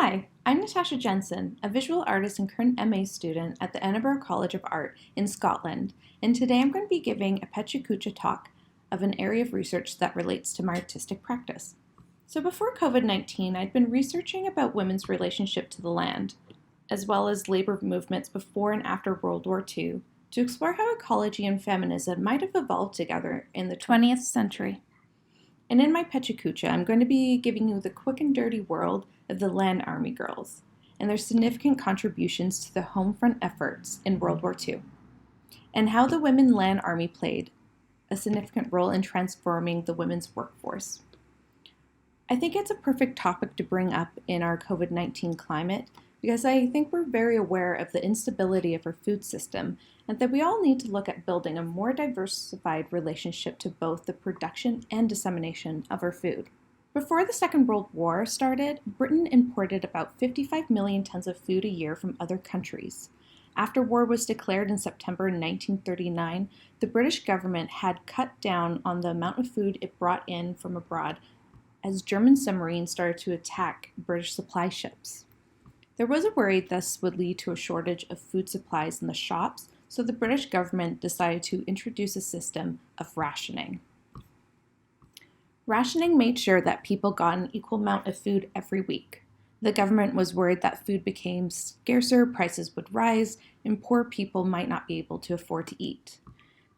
Hi, I'm Natasha Jensen, a visual artist and current MA student at the Edinburgh College of Art in Scotland, and today I'm going to be giving a Pecha Kucha talk of an area of research that relates to my artistic practice. So before COVID-19, I'd been researching about women's relationship to the land, as well as labor movements before and after World War II, to explore how ecology and feminism might have evolved together in the 20th century. And in my Pecha Kucha, I'm going to be giving you the quick and dirty world of the Land Army girls and their significant contributions to the home front efforts in World War II, and how the Women Land Army played a significant role in transforming the women's workforce. I think it's a perfect topic to bring up in our COVID-19 climate because I think we're very aware of the instability of our food system and that we all need to look at building a more diversified relationship to both the production and dissemination of our food. Before the Second World War started, Britain imported about 55 million tons of food a year from other countries. After war was declared in September 1939, the British government had cut down on the amount of food it brought in from abroad as German submarines started to attack British supply ships. There was a worry this would lead to a shortage of food supplies in the shops, so the British government decided to introduce a system of rationing. Rationing made sure that people got an equal amount of food every week. The government was worried that food became scarcer, prices would rise, and poor people might not be able to afford to eat.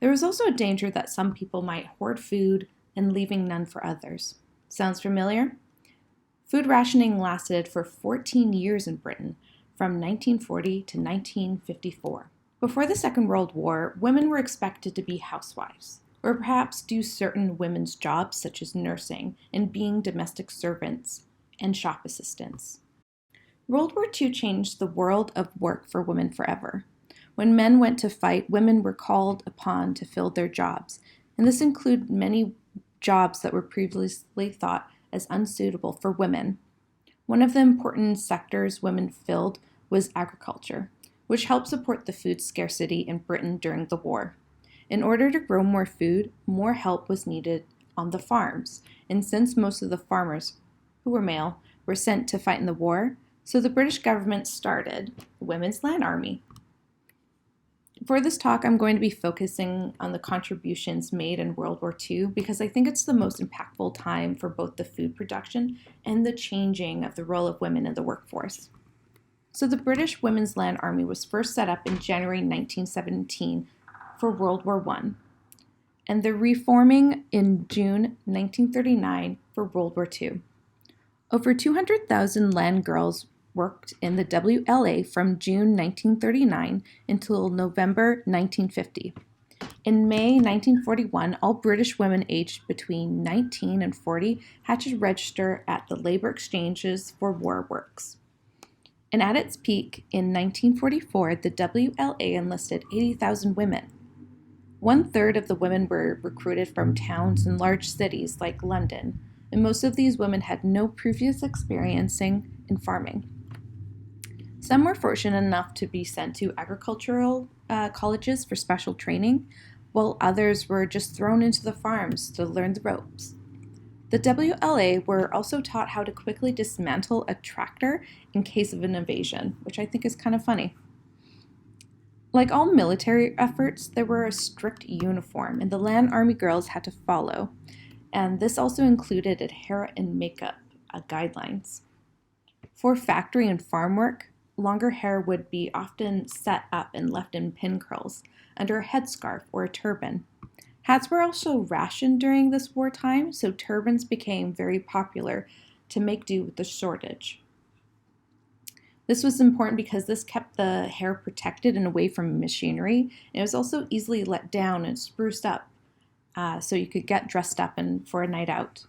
There was also a danger that some people might hoard food and leaving none for others. Sounds familiar? Food rationing lasted for 14 years in Britain, from 1940 to 1954. Before the Second World War, women were expected to be housewives, or perhaps do certain women's jobs such as nursing and being domestic servants and shop assistants. World War II changed the world of work for women forever. When men went to fight, women were called upon to fill their jobs, and this included many jobs that were previously thought as unsuitable for women. One of the important sectors women filled was agriculture, which helped support the food scarcity in Britain during the war. In order to grow more food, more help was needed on the farms, and since most of the farmers, who were male, were sent to fight in the war, so the British government started the Women's Land Army. For this talk, I'm going to be focusing on the contributions made in World War II because I think it's the most impactful time for both the food production and the changing of the role of women in the workforce. So the British Women's Land Army was first set up in January 1917 for World War I, and the reforming in June 1939 for World War II. Over 200,000 land girls worked in the WLA from June 1939 until November 1950. In May 1941, all British women aged between 19 and 40 had to register at the labor exchanges for war works. And at its peak in 1944, the WLA enlisted 80,000 women. 1/3 of the women were recruited from towns and large cities like London, and most of these women had no previous experience in farming. Some were fortunate enough to be sent to agricultural colleges for special training, while others were just thrown into the farms to learn the ropes. The WLA were also taught how to quickly dismantle a tractor in case of an invasion, which I think is kind of funny. Like all military efforts, there were a strict uniform, and the Land Army girls had to follow, and this also included hair and makeup guidelines. For factory and farm work, longer hair would be often set up and left in pin curls under a headscarf or a turban. Hats were also rationed during this wartime, so turbans became very popular to make do with the shortage. This was important because this kept the hair protected and away from machinery, and it was also easily let down and spruced up, so you could get dressed up for a night out.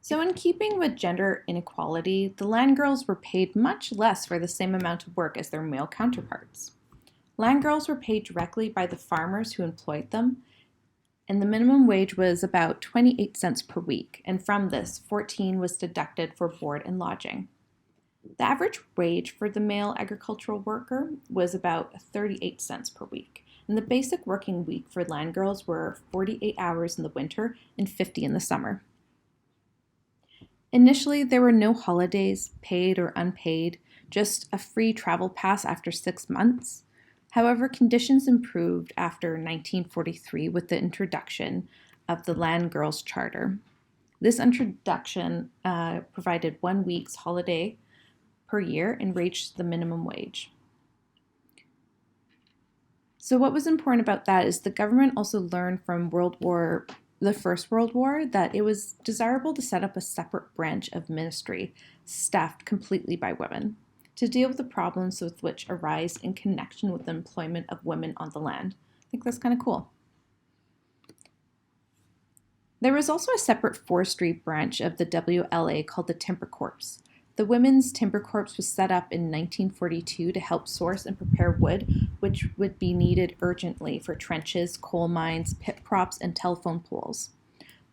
So in keeping with gender inequality, the land girls were paid much less for the same amount of work as their male counterparts. Land girls were paid directly by the farmers who employed them, and the minimum wage was about 28 cents per week, and from this, 14 was deducted for board and lodging. The average wage for the male agricultural worker was about 38 cents per week, and the basic working week for land girls were 48 hours in the winter and 50 in the summer. Initially, there were no holidays, paid or unpaid, just a free travel pass after 6 months. However, conditions improved after 1943 with the introduction of the Land Girls Charter. This introduction provided 1 week's holiday per year and raised the minimum wage. So what was important about that is the government also learned from the First World War that it was desirable to set up a separate branch of ministry staffed completely by women to deal with the problems with which arise in connection with the employment of women on the land. I think that's kind of cool. There was also a separate forestry branch of the WLA called the Timber Corps. The Women's Timber Corps was set up in 1942 to help source and prepare wood, which would be needed urgently for trenches, coal mines, pit props, and telephone poles.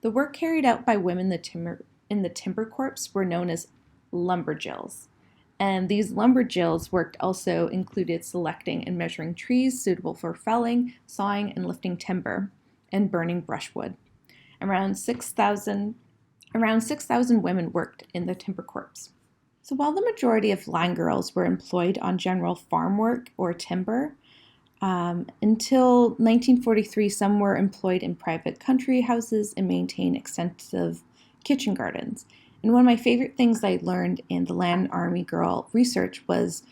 The work carried out by women in the Timber Corps were known as lumberjills. And these lumberjills work also included selecting and measuring trees suitable for felling, sawing, and lifting timber, and burning brushwood. Around 6,000 women worked in the Timber Corps. So while the majority of land girls were employed on general farm work or timber, until 1943, some were employed in private country houses and maintained extensive kitchen gardens. And one of my favorite things I learned in the Land Army Girl research was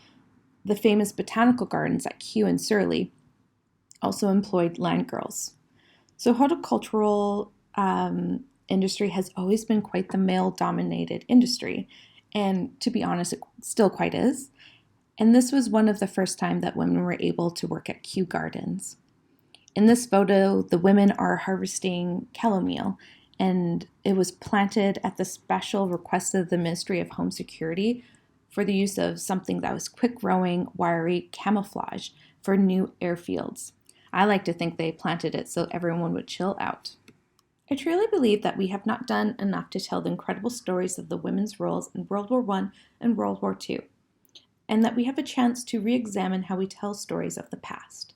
the famous botanical gardens at Kew and Surrey also employed land girls. So horticultural industry has always been quite the male-dominated industry. And to be honest, it still quite is. And this was one of the first time that women were able to work at Kew Gardens. In this photo, the women are harvesting chamomile, and it was planted at the special request of the Ministry of Home Security for the use of something that was quick-growing, wiry camouflage for new airfields. I like to think they planted it so everyone would chill out. I truly believe that we have not done enough to tell the incredible stories of the women's roles in World War I and World War II, and that we have a chance to re-examine how we tell stories of the past.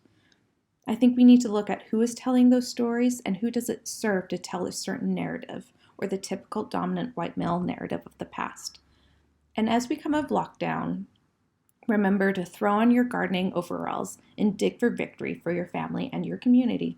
I think we need to look at who is telling those stories and who does it serve to tell a certain narrative, or the typical dominant white male narrative of the past. And as we come out of lockdown, remember to throw on your gardening overalls and dig for victory for your family and your community.